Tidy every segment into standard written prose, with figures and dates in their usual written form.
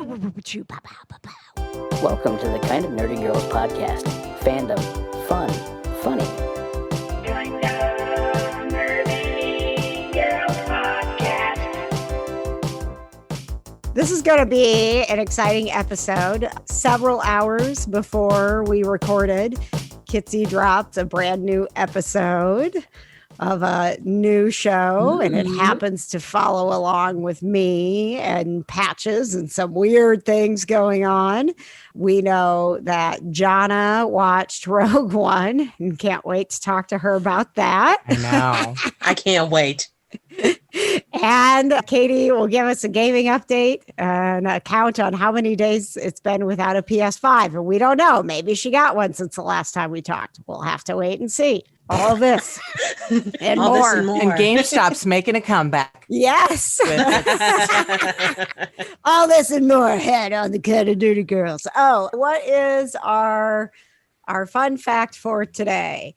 Welcome to the Kind of Nerdy Girls podcast. Fandom, fun, funny. Kind of Nerdy Girls podcast. This is going to be an exciting episode. Several hours before we recorded, Kitsie dropped a brand new episode of a new show, and it happens to follow along with me and Patches and some weird things going on. We know that Johna watched Rogue One and can't wait to talk to her about that. I know. I can't wait. And Katie will give us a gaming update and a count on how many days it's been without a PS5. And we don't know. Maybe she got one since the last time we talked. We'll have to wait and see. All this and All more. this and more. And GameStop's making a comeback. Yes. All this and more head on the Kind of Dirty Girls. Oh, what is our fun fact for today?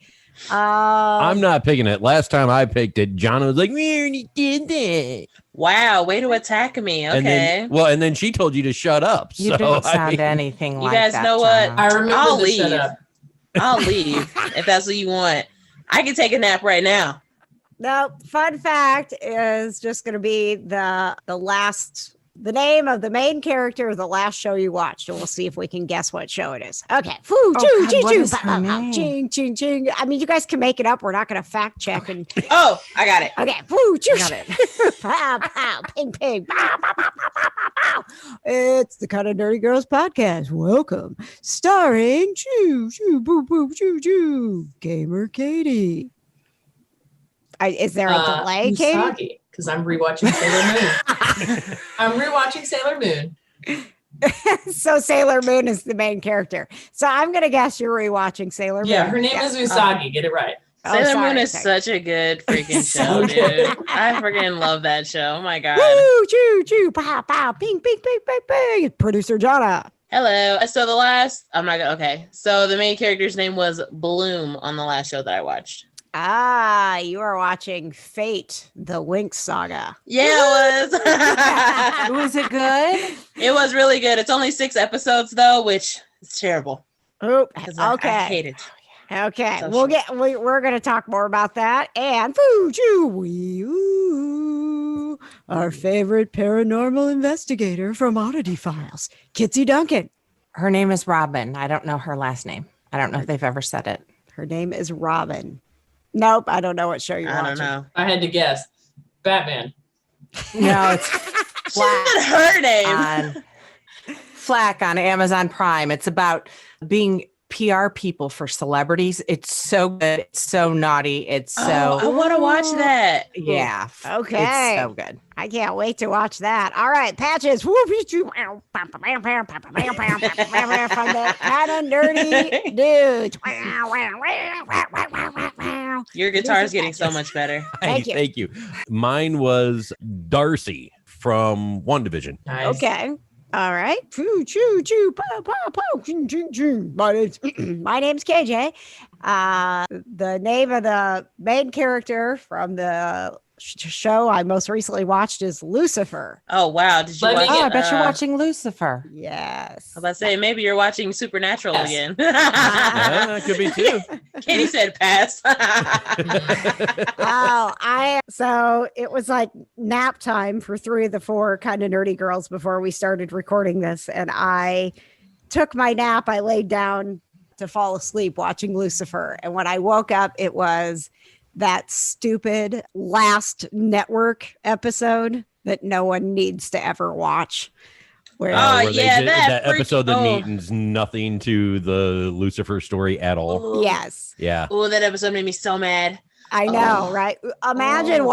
I'm not picking it. Last time I picked it, John was like, "We already did that." Wow, way to attack me. Okay. And then she told you to shut up. You so, don't I sound mean, anything You like guys that. know what? Johna. I remember I'll the leave. shut up. I'll leave if that's what you want. I can take a nap right now. No, fun fact is just going to be the name of the main character of the last show you watched, and we'll see if we can guess what show it is. Okay. God, what is her name? Ching, ching, ching. I mean, you guys can make it up. We're not going to fact check. And Oh, I got it. okay. Woo, choo, Got it. pow, pow, ping, ping. Pow, pow, pow, pow, pow, pow, pow. It's the Kind of Dirty Girls podcast. Welcome. Starring Choo, Choo, Boo, Boo, Choo, Choo, Gamer Katie. Is there a delay, Katie? Because I'm rewatching Sailor Moon. I'm rewatching Sailor Moon. So Sailor Moon is the main character. So I'm going to guess you're rewatching Sailor Moon. Yeah, her name is Usagi. Get it right. Sailor Moon is sorry. such a good freaking So show, good. dude. I freaking love that show. Oh my God. Woo, choo, choo, pow, pow, ping, ping, ping, ping, ping. Producer Johna. Hello. So So the main character's name was Bloom on the last show that I watched. Ah, you are watching Fate, the Winx Saga. Yeah, it was. Was it good? It was really good. It's only 6 episodes though, which is terrible. Oop, 'Cause I okay. hate it. Okay, So we're going to talk more about that. And foo, choo, wee, ooh, our favorite paranormal investigator from Oddity Files, Kitsie Duncan. Her name is Robin. I don't know her last name. I don't know if they've ever said it. Her name is Robin. Nope, I don't know what show you're I watching. don't know. I had to guess. Batman. No, it's She said her name. on Flack on Amazon Prime. It's about being PR people for celebrities. It's so good. It's so naughty. It's so I want to watch that. yeah. Okay. It's so good. I can't wait to watch that. All right, Patches. From the Kind of Nerdy Dudes. Your guitar is getting so much better. Thank you. Thank you. Mine was Darcy from WandaVision. Nice. Okay. All right. Choo, choo, choo, pow, pow, pow, choo, choo, choo. My name's KJ. The name of the main character from the show I most recently watched is Lucifer. Oh wow! Did you Let me watch? Oh, I bet you're I watching Lucifer. Yes. was about to say maybe you're watching Supernatural Yes. again. Yeah, that could be too. Katie said pass. So it was like nap time for 3 of the 4 Kind of Nerdy Girls before we started recording this. And I took my nap. I laid down to fall asleep watching Lucifer. And when I woke up, it was that stupid last network episode that no one needs to ever watch. Where Oh, where they yeah, did that episode that freak- means nothing to the Lucifer story at all. yes. Yeah. Oh, that episode made me so mad. I know, Oh. right? Imagine Oh.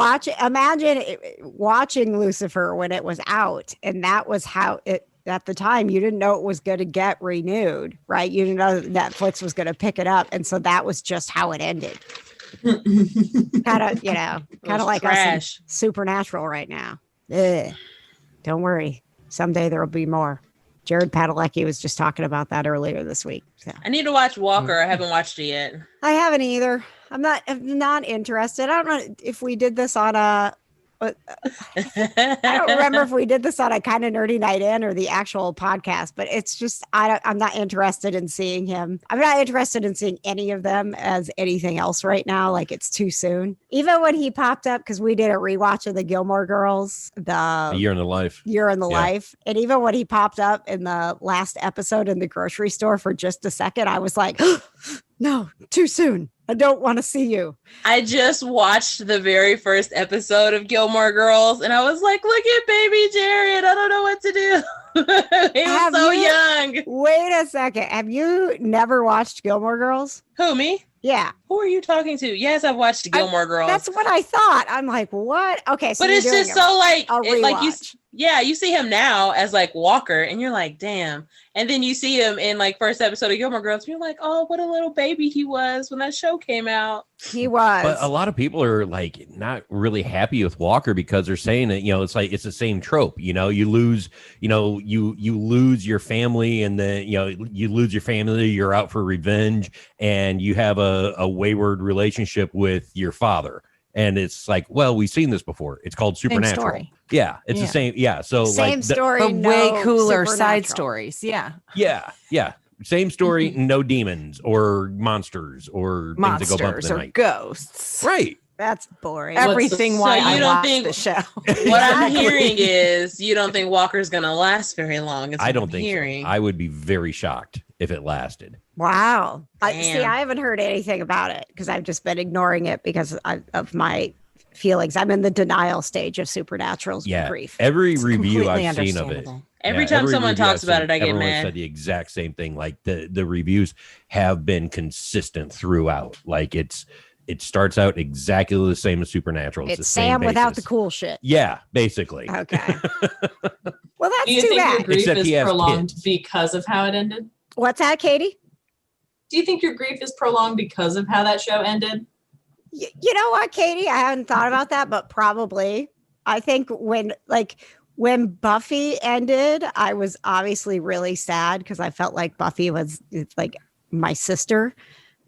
watching Lucifer when it was out, and that was how it. At the time, you didn't know it was going to get renewed, right? You didn't know that Netflix was going to pick it up, and so that was just how it ended. Kind of, like trash. us in Supernatural right now. Ugh. Don't worry, someday there will be more. Jared Padalecki was just talking about that earlier this week. So. I need to watch Walker. I haven't watched it yet. I haven't either. I'm not interested. I don't know if we did this on a I don't remember if we did this on a Kind of Nerdy Night In or the actual podcast, but it's just I'm not interested in seeing him. I'm not interested in seeing any of them as anything else right now. Like it's too soon. Even when he popped up, because we did a rewatch of the Gilmore Girls, A Year in the Life. Year in the Yeah. Life, and even when he popped up in the last episode in the grocery store for just a second, I was like, no, too soon. I don't want to see you. I just watched the very first episode of Gilmore Girls, and I was like, "Look at baby Jared! I don't know what to do." He was Have so you- young. Wait a second. Have you never watched Gilmore Girls? Who, me? Yeah. Who are you talking to? Yes, I've watched Gilmore Girls. That's what I thought. I'm like, what? Okay, so but you're it's doing just so like, a like you, rewatch. yeah, you see him now as like Walker, and you're like, damn. And then you see him in like first episode of Gilmore Girls, and you're like, oh, what a little baby he was when that show came out. He was. But a lot of people are like not really happy with Walker because they're saying that, it's like it's the same trope. You lose, you lose your family, and then you lose your family. You're out for revenge, and you have a wayward relationship with your father. And it's like, well, we've seen this before. It's called Supernatural. story. Yeah, it's the same. Yeah, so Same like story, But no way cooler side supernatural. stories. Yeah. yeah, same story. No demons or monsters or things that go bump in Monsters the or night. ghosts. Right. That's boring. Everything So why you I don't watched think- the show. What I'm hearing is you don't think Walker's gonna last very long. Is I what don't I'm think hearing. so. I would be very shocked if it lasted. Wow. I Damn. haven't heard anything about it because I've just been ignoring it because of my feelings. I'm in the denial stage of Supernatural's Yeah. grief. Every It's review completely I've seen of it. understandable. Every time someone review talks I've about seen, it, I get everyone mad. said the exact same thing. Like the reviews have been consistent throughout. Like it starts out exactly the same as Supernatural. It's the same Sam without the basis. cool shit. Yeah, basically. Okay. Well, that's Do you too think your bad. grief Except is he has prolonged kids. because of how it ended? What's that, Katie? Do you think your grief is prolonged because of how that show ended? You know what, Katie? I haven't thought about that, but probably. I think when Buffy ended, I was obviously really sad because I felt like Buffy was like my sister,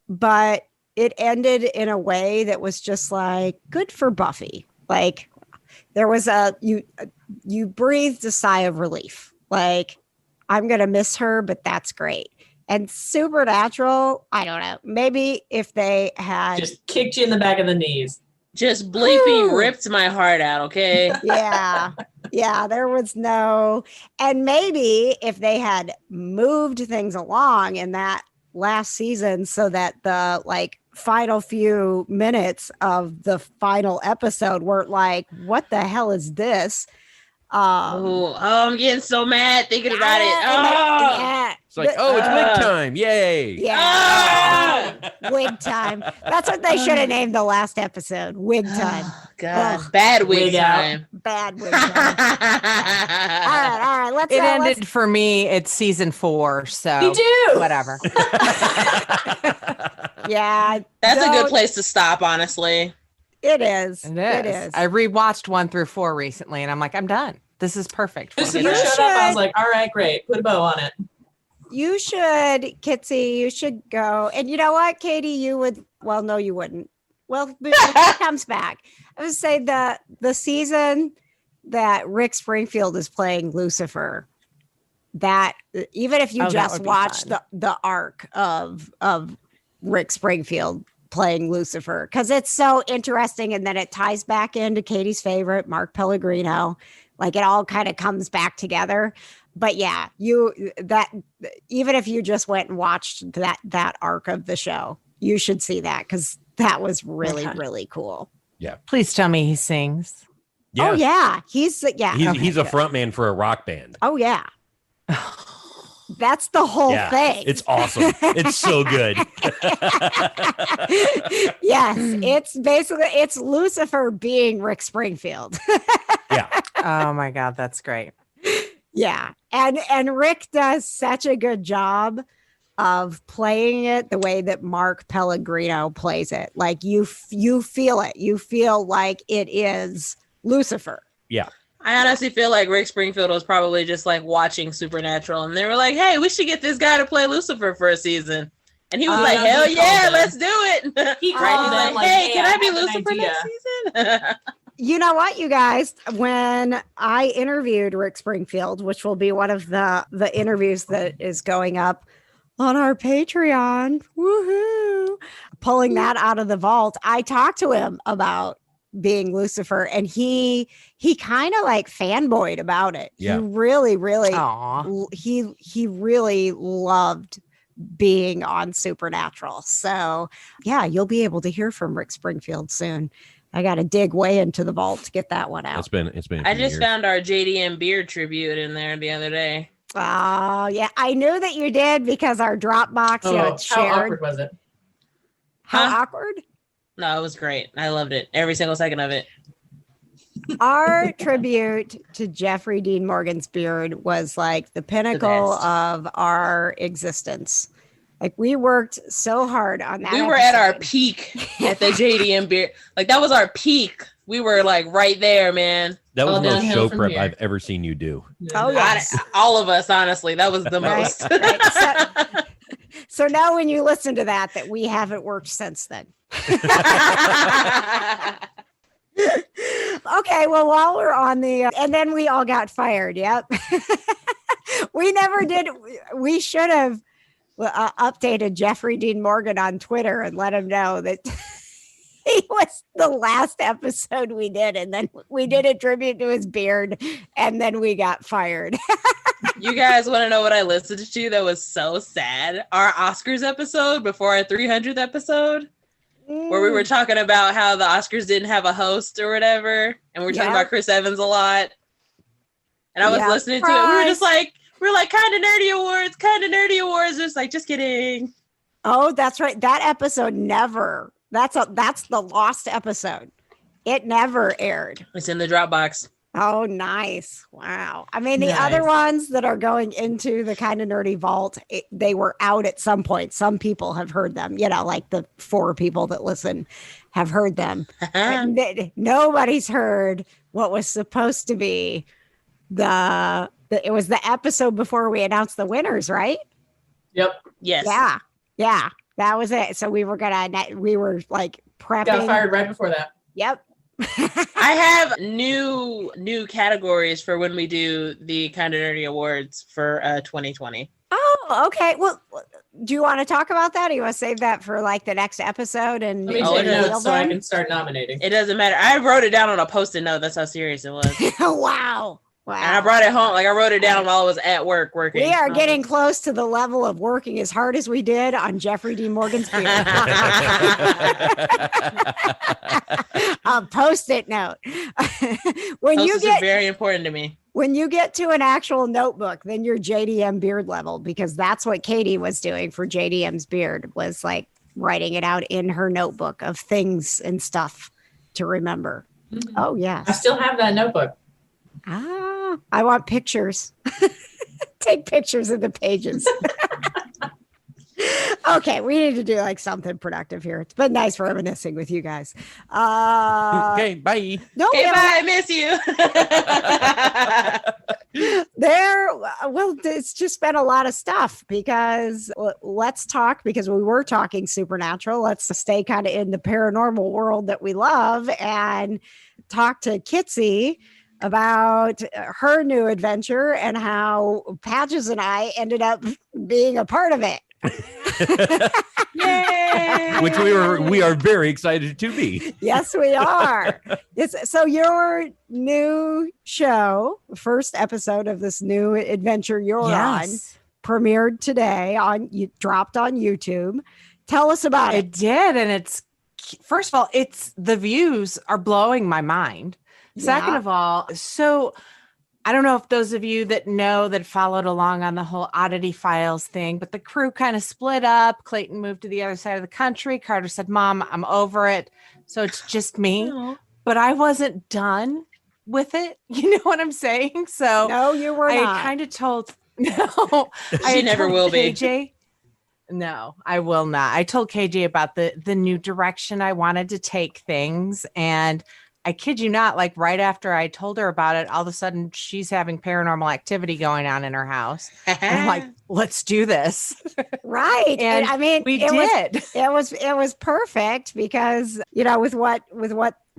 but it ended in a way that was just like good for Buffy. Like there was you breathed a sigh of relief. Like I'm going to miss her, but that's great. And Supernatural, I don't know. Maybe if they had Just kicked you in the back of the knees. Just bleeping Whew. ripped my heart out. Okay. yeah, there was no, and maybe if they had moved things along in that last season so that the like final few minutes of the final episode weren't like, what the hell is this? I'm getting so mad thinking about it. Oh. Yeah. It's like, oh, it's wig time. Yay. Yeah. Ah! Wig time. That's what they should have named the last episode. Wig time. God, Ugh. bad wig Wig out. time. Bad wig time. All right. Let's It let's- ended for me. It's season 4, so You do. whatever. Yeah. That's a good don't- place to stop, honestly. It is. It is. I rewatched 1 through 4 recently, and I'm like, I'm done. This is perfect. for As me. soon as You it showed up, I was should. like, all right, great. Put a bow on it. You should, Kitsie, you should go. And you know what, Katie, you would, well, no, you wouldn't. Well, but it comes back. I would say the season that Rick Springfield is playing Lucifer, that even if you Oh, that just would be watch fun. the arc of Rick Springfield playing Lucifer, because it's so interesting. And then it ties back into Katie's favorite, Mark Pellegrino. Like it all kind of comes back together. But yeah, even if you just went and watched that arc of the show, you should see that because that was really, Okay. really cool. Please tell me he sings. Yeah. Oh yeah. He's He's a good. front man for a rock band. Oh yeah. That's the whole Yeah. thing. It's awesome. It's so good. Yes, it's Lucifer being Rick Springfield. Yeah. Oh my God, that's great. Yeah. And Rick does such a good job of playing it the way that Mark Pellegrino plays it. Like you feel it. You feel like it is Lucifer. I honestly feel like Rick Springfield was probably just like watching Supernatural, and they were like, "Hey, we should get this guy to play Lucifer for a season." And he was like, no, "Hell he called yeah, them. let's do it!" He Right? called He's them like, "Hey, can I be have an Lucifer idea." next season?" You know what, you guys? When I interviewed Rick Springfield, which will be one of the interviews that is going up on our Patreon, woohoo! Pulling that out of the vault, I talked to him about being Lucifer, and he kind of like fanboyed about it. Yeah. He really, really, Aw. he really loved being on Supernatural. So yeah, you'll be able to hear from Rick Springfield soon. I got to dig way into the vault to get that one out. It's been. A I few just years. found our JDM beard tribute in there the other day. Oh yeah, I knew that you did because our Dropbox, it's how shared. awkward was it? How Huh? awkward? No, it was great. I loved it. Every single second of it. Our tribute to Jeffrey Dean Morgan's beard was like the pinnacle best. of our existence. Like we worked so hard on that. We were at our episode. peak at the JDM beard. Like that was our peak. We were like right there, man. That was All the most downhill show from prep here. I've ever seen you do. Oh, yes. All of us, honestly, that was the Right, most. right. So now when you listen to that we haven't worked since then. Okay, well, while we're on the, and then we all got fired. Yep. We never did. We should have updated Jeffrey Dean Morgan on Twitter and let him know that he was the last episode we did. And then we did a tribute to his beard and then we got fired. You guys want to know what I listened to that was so sad? Our Oscars episode before our 300th episode, where we were talking about how the Oscars didn't have a host or whatever, and we were talking Yeah. about Chris Evans a lot. And I was Yeah. listening to it. We were just like, kind of nerdy awards. Just like, just kidding. Oh, that's right. That episode never. That's the lost episode. It never aired. It's in the Dropbox. Oh, nice. Wow. I mean, the other Nice. ones that are going into the kind of nerdy vault, they were out at some point. Some people have heard them, like the 4 people that listen have heard them. And nobody's heard what was supposed to be it was the episode before we announced the winners, right? Yep. Yes. Yeah. That was it. So we were like prepping. Got fired right before that. Yep. I have new categories for when we do the Kind of Nerdy Awards for 2020. Oh, okay. Well, do you want to talk about that? Or you want to save that for like the next episode? And Let me Oh, take it is. notes so I can start nominating. It doesn't matter. I wrote it down on a post-it note. That's how serious it was. Wow. And I brought it home. Like I wrote it down while I was at work working. We are getting close to the level of working as hard as we did on Jeffrey D. Morgan's beard. A post-it note. When Post-its you are get very important to me. when you get to an actual notebook, then you're JDM beard level, because that's what Katie was doing for JDM's beard, was like writing it out in her notebook of things and stuff to remember. Mhm. Oh I yes. still have that notebook. I want pictures. Take pictures of the pages. Okay, we need to do like something productive here. It's been nice reminiscing with you guys. Okay, bye. No, Okay, we bye. haven't- I miss you. well, it's just been a lot of stuff, because let's talk, because we were talking Supernatural. Let's stay kind of in the paranormal world that we love and talk to Kitsie about her new adventure and how Patches and I ended up being a part of it. Yay! Which we are very excited to be. Yes, we are. So your new show, first episode of this new adventure you're on, premiered today, dropped on YouTube. Tell us about It it. did. And it's, first of all, the views are blowing my mind. Second Yeah. of all, so I don't know if those of you that followed along on the whole Oddity Files thing, but the crew kind of split up. Clayton moved to the other side of the country. Carter said, "Mom, I'm over it." So it's just me. But I wasn't done with it. You know what I'm saying? So No, you were I not. kind of told, no, I She had never told will be. KJ. No, I will not. I told KJ about the new direction I wanted to take things, and I kid you not, like right after I told her about it, all of a sudden she's having paranormal activity going on in her house. And I'm like, let's do this. Right. And I mean, We it was did. it was perfect, because with what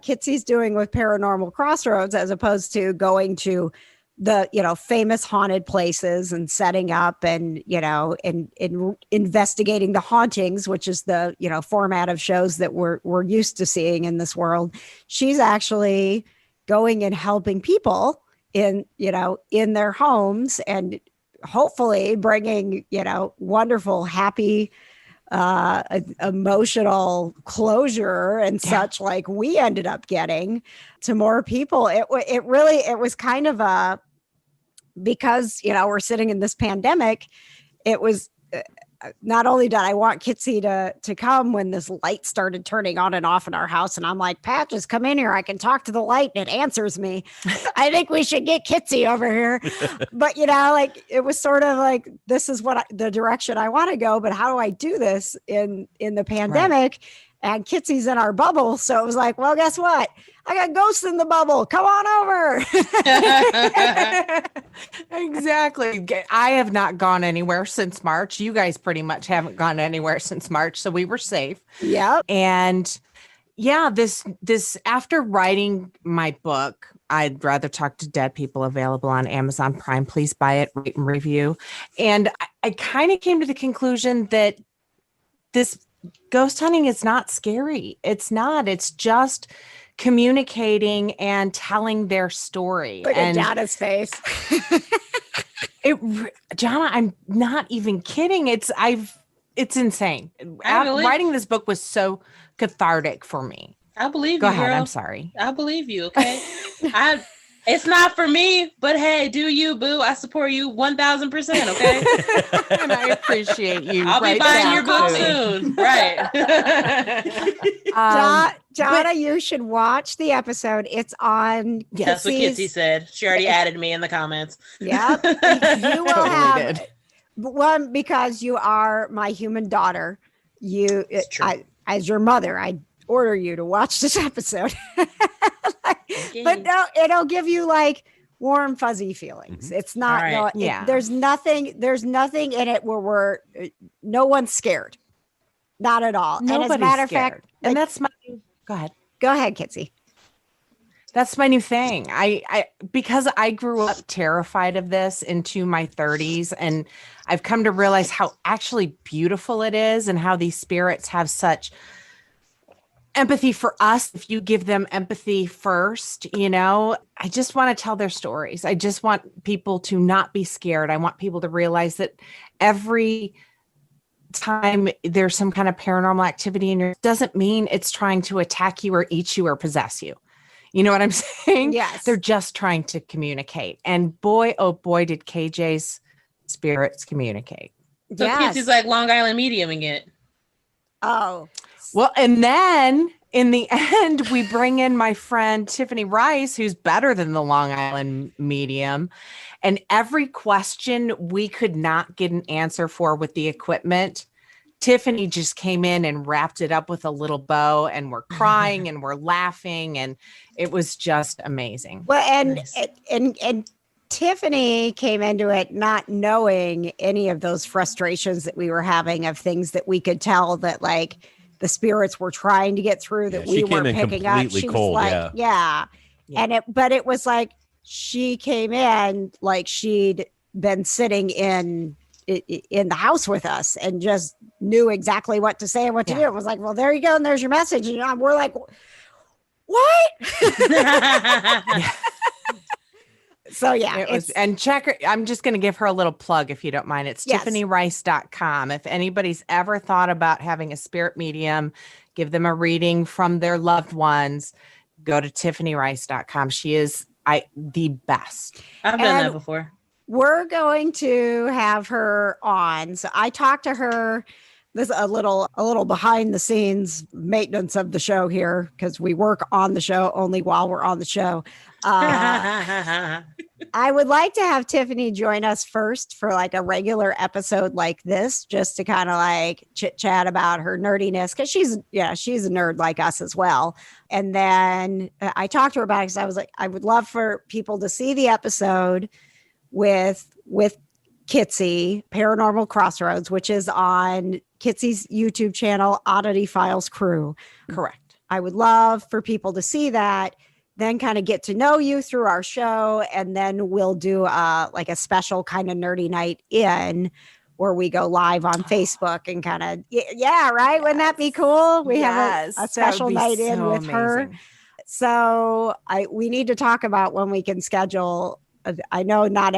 Kitsie's doing with Paranormal Crossroads, as opposed to going to the, famous haunted places and setting up and, and investigating the hauntings, which is the, format of shows that we're used to seeing in this world. She's actually going and helping people in their homes and hopefully bringing, wonderful, happy, emotional closure and such, like we ended up getting, to more people. It was kind of because we're sitting in this pandemic. It was not only did I want Kitsie to come when this light started turning on and off in our house, and I'm like, Pat, just come in here, I can talk to the light and it answers me. I think we should get Kitsie over here. But like, it was sort of like, this is the direction I want to go, but how do I do this in the pandemic? Right. And Kitsie's in our bubble. So it was like, well, guess what? I got ghosts in the bubble. Come on over. Exactly. I have not gone anywhere since March. You guys pretty much haven't gone anywhere since March. So we were safe. Yeah. And yeah, this after writing my book, I'd rather talk to dead people, available on Amazon Prime. Please buy it, rate and review. And I kind of came to the conclusion that this ghost hunting is not scary. It's not. It's just communicating and telling their story. Look at Jonna's face. Johna, I'm not even kidding. It's insane. Writing this book was so cathartic for me. I believe Go you. Go ahead. Girl. I'm sorry. I believe you. Okay. It's not for me, but hey, do you, boo? I support you 1,000%. Okay. And I appreciate you. I'll be buying your book soon. Right. Jonna, you should watch the episode. It's on. That's what Kitsie said. She already added me in the comments. Yep. You will totally have one, because you are my human daughter. As your mother, I order you to watch this episode. But no, it'll give you like warm, fuzzy feelings. It's not, right. There's nothing in it where no one's scared. Not at all. Nobody's and as a matter of fact, and that's my, go ahead, Kitsie. That's my new thing. Because I grew up terrified of this into my 30s, and I've come to realize how actually beautiful it is and how these spirits have such empathy for us if you give them empathy first. I just want to tell their stories. I just want people to not be scared. I want people to realize that every time there's some kind of paranormal activity in your, doesn't mean it's trying to attack you or eat you or possess you. You know what I'm saying? Yes. They're just trying to communicate. And boy, oh boy, did KJ's spirits communicate. So Kitsie's like Long Island mediuming it. Oh. Well, and then in the end, we bring in my friend Tiffany Rice, who's better than the Long Island medium. And every question we could not get an answer for with the equipment, Tiffany just came in and wrapped it up with a little bow, and we're crying and we're laughing, and it was just amazing. Well, and Tiffany came into it not knowing any of those frustrations that we were having of things that we could tell that like the spirits were trying to get through that we weren't picking up. She cold, was like, yeah. And it was like she came in like she'd been sitting in the house with us and just knew exactly what to say and what to do. It was like, well, there you go, and there's your message. And we're like, what? So yeah, it was, and check her. I'm just going to give her a little plug if you don't mind. It's tiffanyrice.com. If anybody's ever thought about having a spirit medium, give them a reading from their loved ones, go to tiffanyrice.com. She is the best. I've done that before. We're going to have her on. So I talked to her. This a little behind the scenes maintenance of the show here, because we work on the show only while we're on the show. I would like to have Tiffany join us first for like a regular episode like this, just to kind of like chit chat about her nerdiness, because she's a nerd like us as well. And then I talked to her about it because I was like, I would love for people to see the episode with Kitsie, Paranormal Crossroads, which is on Kitsie's YouTube channel, Oddity Files Crew. Correct. I would love for people to see that, then kind of get to know you through our show. And then we'll do like a special kind of nerdy night in where we go live on Facebook and kind of, yeah, right. Wouldn't that be cool? We have a special night in with her. So we need to talk about when we can schedule. I know not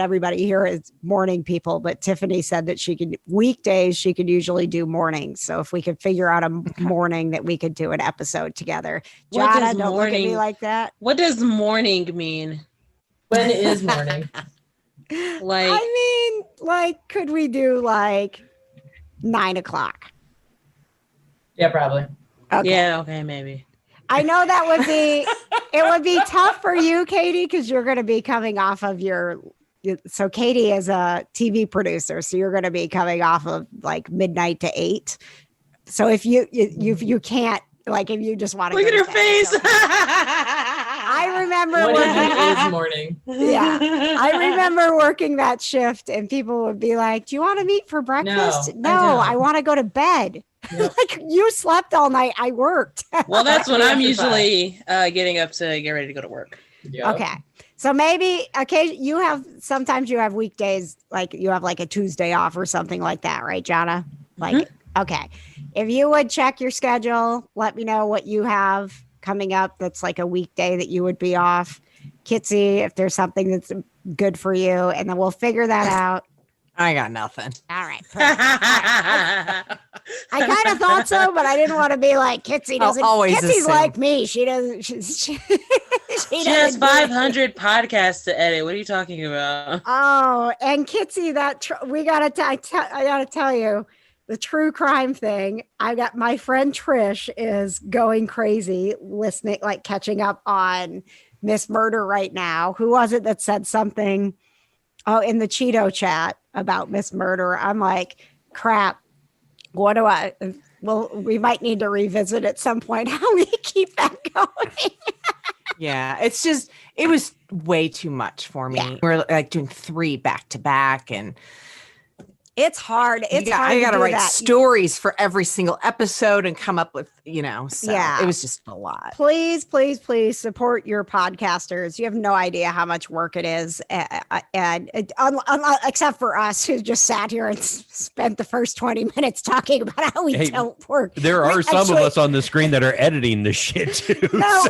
everybody here is morning people, but Tiffany said that weekdays she could usually do mornings. So if we could figure out a morning that we could do an episode together. Johna, don't look at me like that. What does morning mean? When is morning? Could we do like 9 o'clock? Yeah, probably. Okay. Yeah, okay, maybe. I know it would be tough for you, Katie, because you're going to be coming off of so Katie is a TV producer, so you're going to be coming off of like midnight to 8. So if you can't, like, if you just want to look at her face. I remember is morning. Yeah. I remember working that shift and people would be like, do you want to meet for breakfast? No, I want to go to bed. Yep. Like, you slept all night. I worked. Well, that's when I'm usually getting up to get ready to go to work. Yep. Okay. So maybe sometimes you have weekdays, like you have like a Tuesday off or something like that, right, Johna? Like, okay. If you would check your schedule, let me know what you have coming up that's like a weekday that you would be off. Kitsie, if there's something that's good for you, and then we'll figure that out. I got nothing. All right. I kind of thought so, but I didn't want to be like, Kitsie doesn't. Kitsie's like me. She doesn't. She has 500 podcasts to edit. What are you talking about? Oh, and Kitsie, I gotta tell you, the true crime thing. I got my friend Trish is going crazy listening, like catching up on Miss Murder right now. Who was it that said something? Oh, in the Cheeto chat about Miss Murder. I'm like, crap. Well, we might need to revisit at some point how we keep that going. Yeah, it was way too much for me. Yeah. We're like doing 3 back to back, and it's hard. I got to write stories for every single episode and come up with, so it was just a lot. Please, please, please support your podcasters. You have no idea how much work it is. And except for us who just sat here and spent the first 20 minutes talking about how we don't work. There are some of us on the screen that are editing this shit too. No,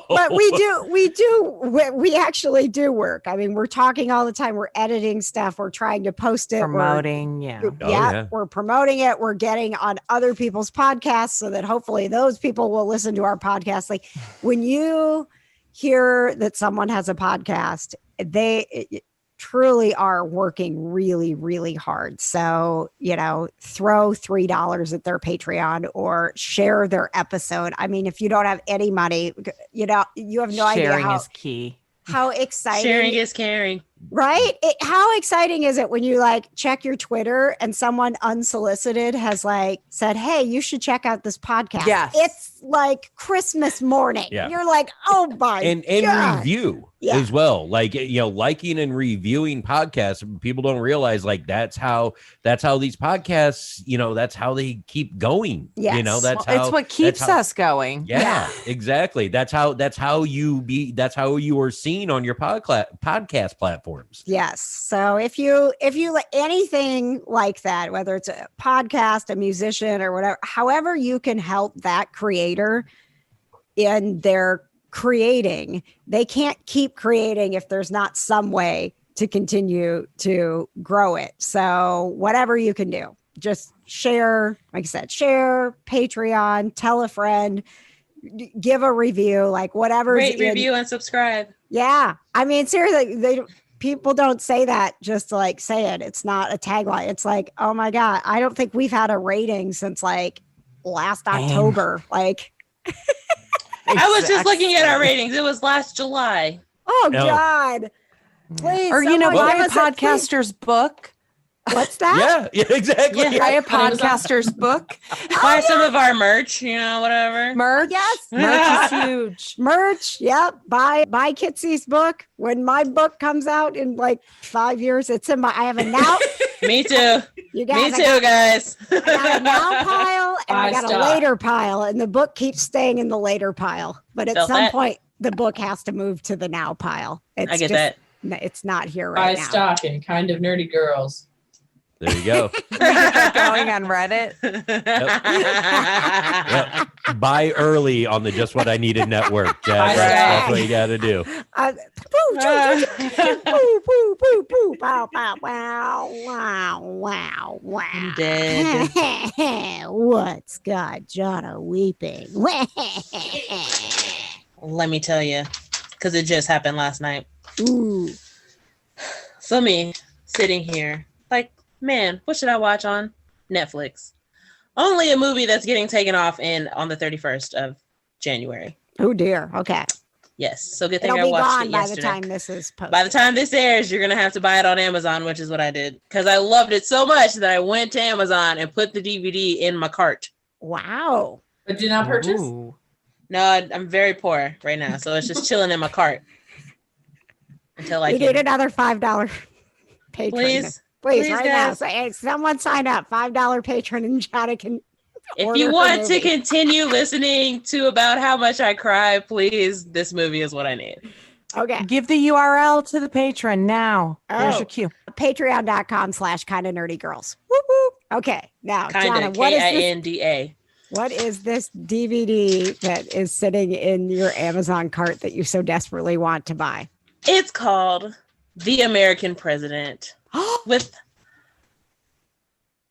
but we actually do work. I mean, we're talking all the time. We're editing stuff. We're trying to post it. Promoting. We're promoting it. We're getting on other people's podcasts so that hopefully those people will listen to our podcast. Like, when you hear that someone has a podcast, they truly are working really, really hard. So, throw $3 at their Patreon or share their episode. I mean, if you don't have any money, you have no idea Sharing is key. How exciting. Sharing is caring. Right? How exciting is it when you check your Twitter and someone unsolicited has said, hey, you should check out this podcast. Yes. It's like Christmas morning. Yeah. You're like, oh my and God. Review as well. Liking and reviewing podcasts. People don't realize that's how these podcasts, that's how they keep going. Yes. It's what keeps us going. Yeah, exactly. That's how you are seen on your podcast platforms. Yes. So if you anything like that, whether it's a podcast, a musician, or whatever, however you can help that creator in their creating, they can't keep creating if there's not some way to continue to grow it. So whatever you can do, just share, like I said, share, Patreon, tell a friend, give a review, whatever. Rate, review, and subscribe. Yeah. I mean, seriously, people don't say that just to say it. It's not a tagline. It's like, oh my God, I don't think we've had a rating since last October. I was just looking at our ratings. It was last July. Oh God. Please. Or, buy a podcaster's book. What's that? Yeah, exactly. Yeah, buy a podcaster's book. Buy some of our merch, whatever. Merch. Yes. Merch is huge. Merch. Yep. Buy Kitsie's book. When my book comes out in 5 years, I have Me too. You Me guys, too, guys. I got a now pile and I got a Stop. later pile, and the book keeps staying in the later pile. But at Felt some that. point, the book has to move to the now pile. It's I get just, that. It's not here Buy right now. stock in Kind of Nerdy Girls. There you go. Going on Reddit. Yep. Buy early on the Just What I Needed network. That's Right. what you got to do. Boo, boo, boo, boo, bow, bow, wow, wow, wow, wow. I'm dead. What's got Johna weeping? Let me tell you, because it just happened last night. Ooh. So me sitting here, like, man, what should I watch on Netflix? Only a movie that's getting taken off on the 31st of January. Oh dear. Okay. Yes. So good thing It'll I be watched gone it by yesterday. the time this is posted. By the time this airs, you're going to have to buy it on Amazon, which is what I did. Because I loved it so much that I went to Amazon and put the DVD in my cart. Wow. But did not purchase? Ooh. No, I'm very poor right now. So it's just chilling in my cart. Until I We can. need another $5 patron. Please. Please, Please, right guys. now. So, hey, someone sign up. $5 patron and Johna can. If order you the want to movie. continue listening to about how much I cry, please, this movie is what I need. Okay. Give the URL to the patron now. There's Oh. your cue. Patreon.com/kinda nerdy girls. Whoop, whoop. Okay. Now, Kinda, Johna, what is this? Kinda. What is this DVD that is sitting in your Amazon cart that you so desperately want to buy? It's called The American President with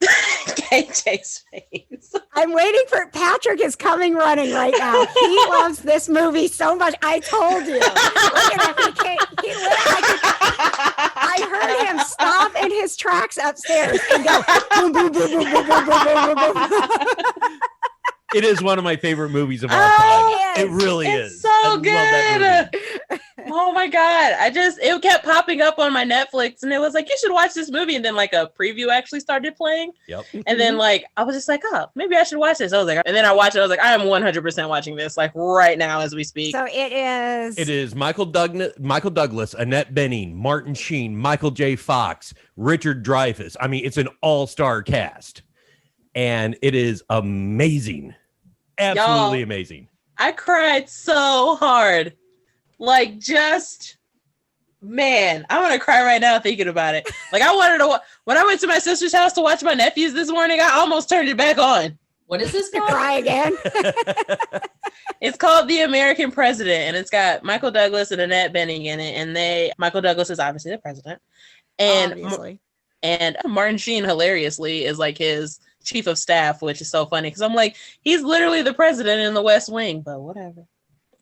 KJ's face. I'm waiting for Patrick is coming running right now. He loves this movie so much. I told you. Look at him. I heard him stop in his tracks upstairs and go boom, boom, boom, boom, boom, boom, boom, boom, boom, boom. It is one of my favorite movies of all Oh, time. It really It's is. so I love that good. movie. Oh my God. It kept popping up on my Netflix and it was like, you should watch this movie. And then like a preview actually started playing. Yep. And then like, I was just like, oh, maybe I should watch this. I was like, and then I watched it. I was like, I am 100% watching this like right now as we speak. So it is. It is Michael Douglas, Annette Bening, Martin Sheen, Michael J. Fox, Richard Dreyfuss. I mean, it's an all-star cast. And it is amazing. Absolutely amazing. I cried so hard. Like just, man, I'm going to cry right now thinking about it. Like I wanted to, when I went to my sister's house to watch my nephews this morning, I almost turned it back on. What is this to called? cry again. It's called The American President, and it's got Michael Douglas and Annette Bening in it. And Michael Douglas is obviously the president, and Obviously. and Martin Sheen hilariously is like his chief of staff, which is so funny because I'm like, he's literally the president in the West Wing, but whatever.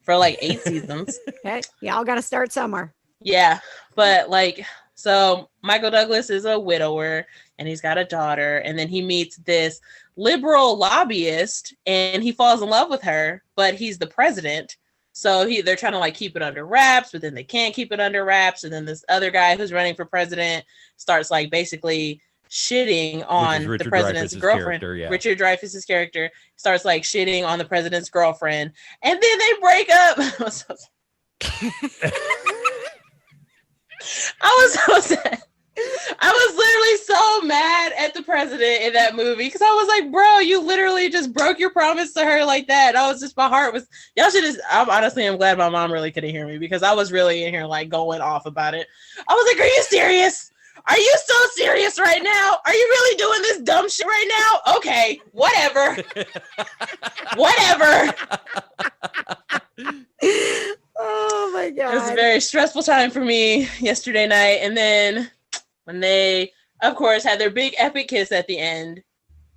For like 8 seasons. Okay. Y'all got to start somewhere. Yeah, but like, so Michael Douglas is a widower and he's got a daughter, and then he meets this liberal lobbyist and he falls in love with her, but he's the president. So they're trying to like keep it under wraps, but then they can't keep it under wraps. And then this other guy who's running for president starts like basically shitting on the Richard president's Dreyfuss's girlfriend. character, yeah. Richard Dreyfuss's character starts like shitting on the president's girlfriend, and then they break up. I was so sad. I was literally so mad at the president in that movie because I was like, bro, you literally just broke your promise to her like that. I was just, my heart was, y'all should just, I'm glad my mom really couldn't hear me because I was really in here like going off about it. I was like, are you serious? Are you so serious right now? Are you really doing this dumb shit right now? Okay, whatever. Whatever. Oh my God. It was a very stressful time for me yesterday night. And then when they, of course, had their big epic kiss at the end,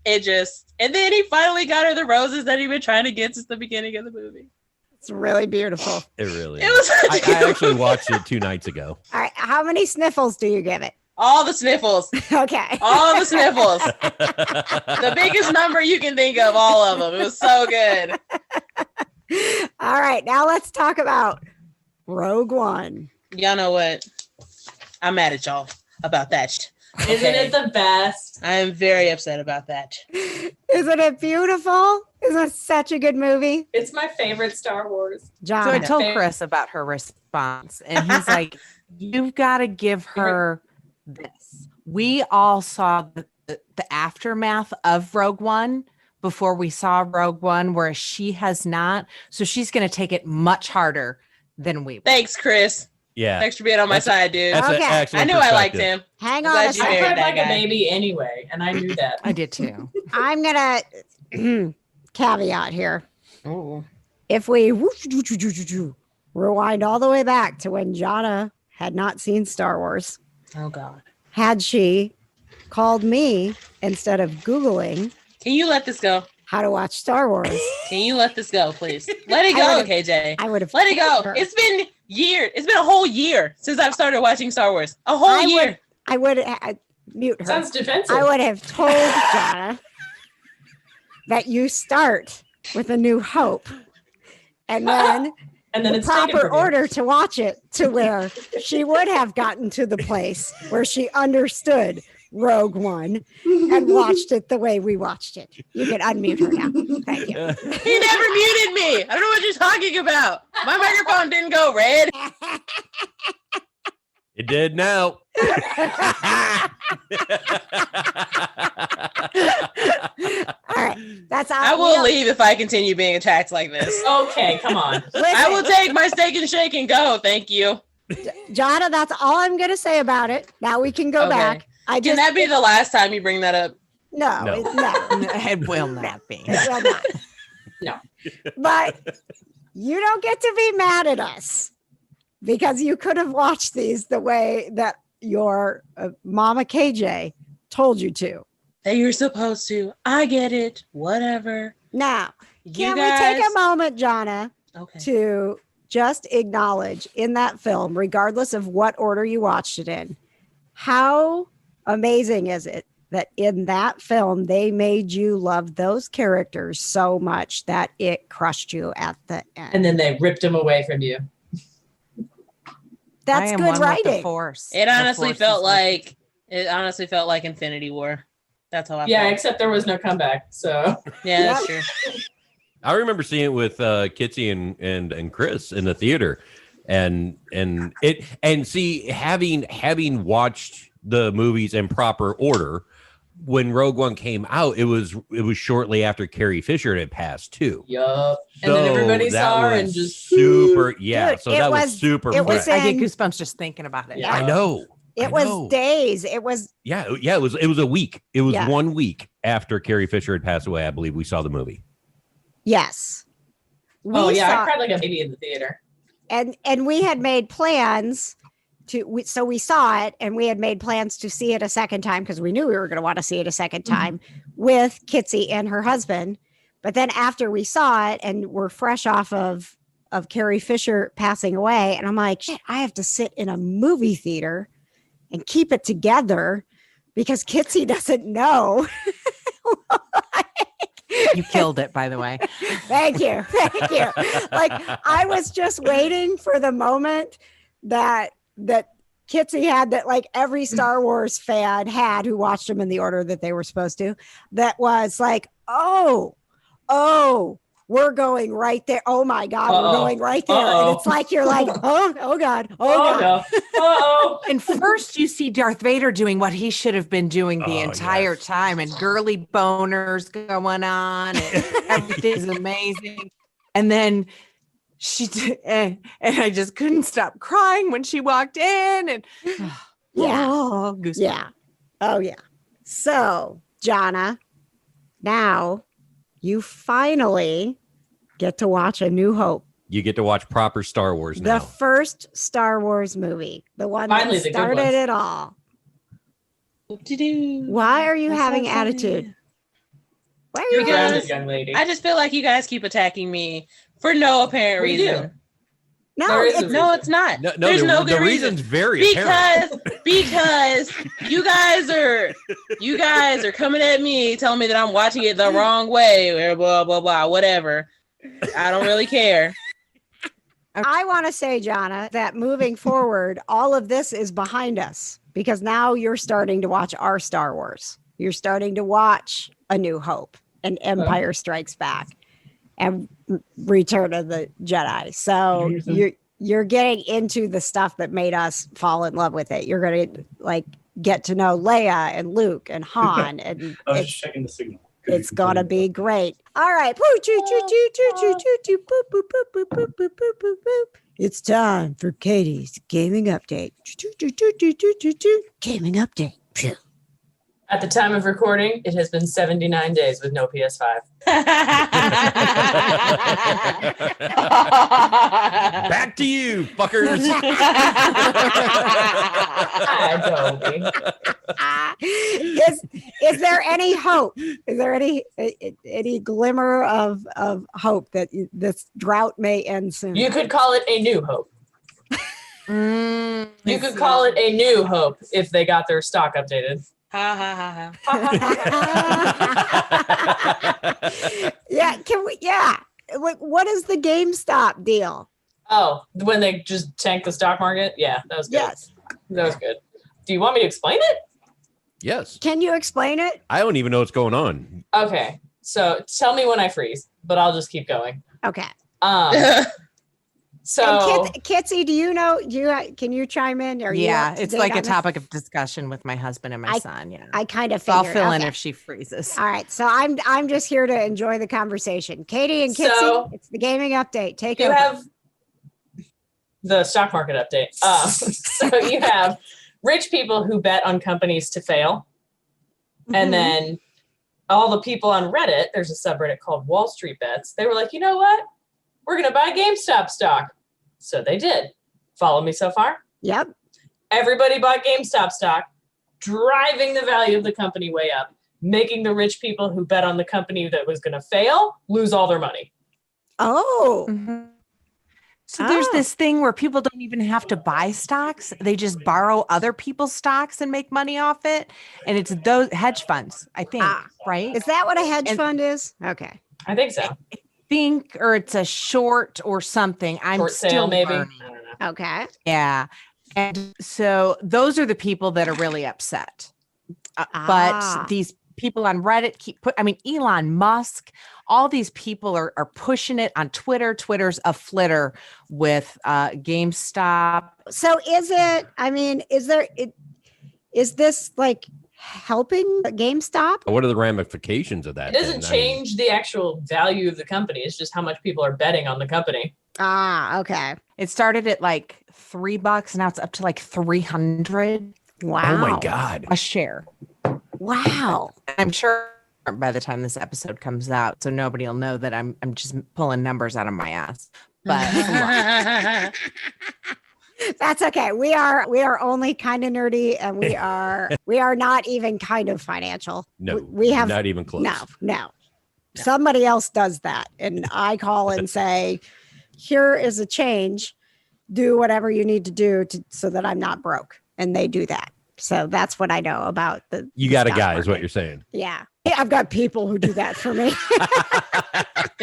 and then he finally got her the roses that he'd been trying to get since the beginning of the movie. It's really beautiful. It really It is. was such a I good actually movie. watched it 2 nights ago. All right. How many sniffles do you give it? All the sniffles. Okay. All the sniffles. The biggest number you can think of, all of them. It was so good. All right. Now let's talk about Rogue One. Y'all know what? I'm mad at y'all about that. Isn't it the best? I am very upset about that. Isn't it beautiful? Isn't it such a good movie? It's my favorite Star Wars. John. So I told Chris about her response, and he's like, you've got to give her this. we all saw the aftermath of Rogue One before we saw Rogue One, whereas she has not. So she's going to take it much harder than we will. Thanks, Chris. Yeah. Thanks for being on my side, dude. That's an Okay. excellent I knew I liked perspective. him. Hang I'm on a glad you I second. married cried that like guy. a baby anyway, and I knew that. I did too. I'm gonna caveat here. Ooh. If we rewind all the way back to when Johna had not seen Star Wars, Oh, God. had she called me instead of Googling Can you let this go? how to watch Star Wars, Can you let this go, please? Let it I go, would've- KJ. I would have Let it go. told her. It's been years. It's been a whole year since I've started watching Star Wars. A whole I would- year. I would mute her. Sounds defensive. I would have told Johna that you start with A New Hope, and then and then the it's taken proper from you. order to watch it to where she would have gotten to the place where she understood Rogue One and watched it the way we watched it. You can unmute her now. Thank you. He never muted me. I don't know what you're talking about. My microphone didn't go red. It did now. All right, that's I will leave if I continue being attacked like this. Okay, come on. I will take my steak and shake and go. Thank you. Johna, that's all I'm going to say about it. Now we can go Okay. back. I Can just that be the last time you bring that up? no, No. no. It will not be. It will not. No. But you don't get to be mad at us because you could have watched these the way that your Mama KJ told you to. That you're supposed to. I get it. Whatever. Now, You can guys... we take a moment, Johna, Okay. to just acknowledge in that film, regardless of what order you watched it in, how amazing is it that in that film they made you love those characters so much that it crushed you at the end. And then they ripped him away from you. That's I am good one with the writing. Force. It The honestly Force felt is with me. like Infinity War. That's how I Yeah, felt. except there was no comeback. So Yeah, that's true. I remember seeing it with Kitsie and Chris in the theater, and having watched the movies in proper order. When Rogue One came out, it was shortly after Carrie Fisher had passed too. yup. And then everybody that saw her and was just super. Yeah, Dude, so it that was- was super. it was fresh. I get And- goosebumps just thinking about it. Yeah. I know. It I was know. days. It was Yeah. It was a week. It was Yeah. 1 week after Carrie Fisher had passed away. I believe we saw the movie. yes. oh We yeah, saw- I cried like a baby in the theater. and we had made plans so we saw it and we had made plans to see it a second time because we knew we were going to want to see it a second time with Kitsie and her husband. But then after we saw it and we're fresh off of Carrie Fisher passing away, and I'm like, shit, I have to sit in a movie theater and keep it together because Kitsie doesn't know. You killed it, by the way. Thank you. Thank you. Like I was just waiting for the moment that Kitsie had, that like every Star Wars fan had who watched them in the order that they were supposed to, that was like, oh, we're going right there. Oh my God, we're going right there. And it's like, you're like, oh God. Oh no. Oh. And first you see Darth Vader doing what he should have been doing the Oh, entire yes. time, and girly boners going on, and everything's amazing. And then and I just couldn't stop crying when she walked in, and Yeah. oh, goosebumps. Yeah. Oh yeah. So, Johna, now you finally get to watch A New Hope. You get to watch proper Star Wars now. The first Star Wars movie, the one Finally, that the good started ones. it all. Whoop-de-doo. Why are you That's so having funny. attitude? Why are You're you Because- grounded, young lady. I just feel like you guys keep attacking me for no apparent We do. reason. No, There is a it's, No, it's not. no, There's no the good reason. reason's very apparent. Because you guys are coming at me telling me that I'm watching it the wrong way or blah blah blah whatever. I don't really care. I want to say, Johna, that moving forward, all of this is behind us because now you're starting to watch our Star Wars. You're starting to watch A New Hope and Empire Strikes Back and Return of the Jedi. So you're getting into the stuff that made us fall in love with it. You're going to like get to know Leia and Luke and Han, and I was just checking the signal. it's gonna be great. All right. Boop, choo, choo, choo, choo, choo, choo, choo, boop, boop, boop, boop, boop, boop, boop, boop, boop. It's time for Katie's gaming update. Choo, choo, choo, choo, choo, choo, choo. Gaming update. Phew. At the time of recording, it has been 79 days with no PS5. Back to you, fuckers. Is there any hope? Is there any glimmer of hope that this drought may end soon? You could call it a new hope. You could call it a new hope if they got their stock updated. Ha ha ha. Yeah, can we? Yeah, what is the GameStop deal? Oh, when they just tanked the stock market? Yeah, that was good. Yes. That was good. Do you want me to explain it? Yes. Can you explain it? I don't even know what's going on. Okay, so tell me when I freeze, but I'll just keep going. Okay. So And Kitsie, do you know? Can you chime in? Are you up to it's date like on a this? topic of discussion with my husband and my son. Yeah, I kind of so I'll figured. fill in Okay. if she freezes. All right, so I'm just here to enjoy the conversation. Katie and Kitsie, So- it's the gaming update. Take you over. have the stock market update. So you have rich people who bet on companies to fail. And Mhm. then all the people on Reddit, there's a subreddit called Wall Street Bets. They were like, you know what? We're going to buy GameStop stock. So they did. Follow me so far? Yep. Everybody bought GameStop stock, driving the value of the company way up, making the rich people who bet on the company that was going to fail lose all their money. Oh. Mhm. So there's Oh. this thing where people don't even have to buy stocks. They just borrow other people's stocks and make money off it. And it's those hedge funds, I think, Ah. right? Is that what a hedge And- fund is? Okay. I think so. or it's a short or something. I'm Short still sale, maybe. learning. I don't know. Okay. Yeah. And so those are the people that are really upset. Ah. But these people on Reddit Elon Musk, all these people are pushing it on Twitter. Twitter's a flitter with GameStop. So is this like helping GameStop? What are the ramifications of that? It doesn't then? I mean, change the actual value of the company. It's just how much people are betting on the company. Ah, okay. It started at like $3. Now it's up to like 300 Wow. oh my God. a share. Wow. I'm sure by the time this episode comes out, so nobody will know that I'm just pulling numbers out of my ass. But That's okay. We are only kind of nerdy, and we are not even kind of financial. No, we have not even close. no. Somebody else does that, and I call and say, "Here is a change. Do whatever you need to do so that I'm not broke." And they do that. So that's what I know about the. You got a stock guy, is what market. you're saying. Yeah, I've got people who do that for me.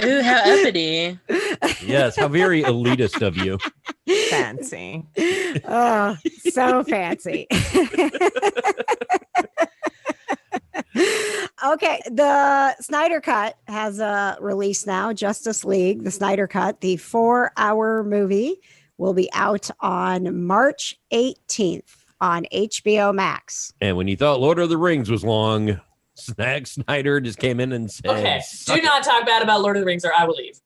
Ooh, how uppity. Yes, how very elitist of you. fancy. Oh, so fancy. Okay, the Snyder Cut has a release now. Justice League, the Snyder Cut, the 4-hour movie, will be out on March 18th on HBO Max. And when you thought Lord of the Rings was long, Zack Snyder just came in and said, Okay, "Suck do not talk bad about Lord of the Rings or I will leave.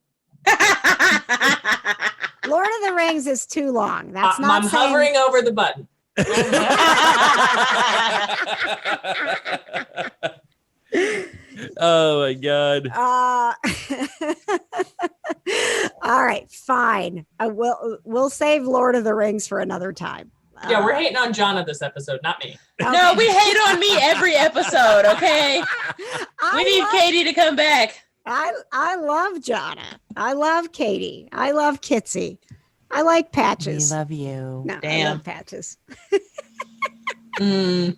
Lord of the Rings is too long. That's not I'm saying- hovering over the button. Oh my God. All right, fine. We'll save Lord of the Rings for another time. Yeah, we're hating on Johna this episode, not me. No, we hate on me every episode, okay? We need Katie to come back. I love Johna. I love Katie. I love Kitsie. I like We Patches. love you. No, I Damn. love Patches. Mm.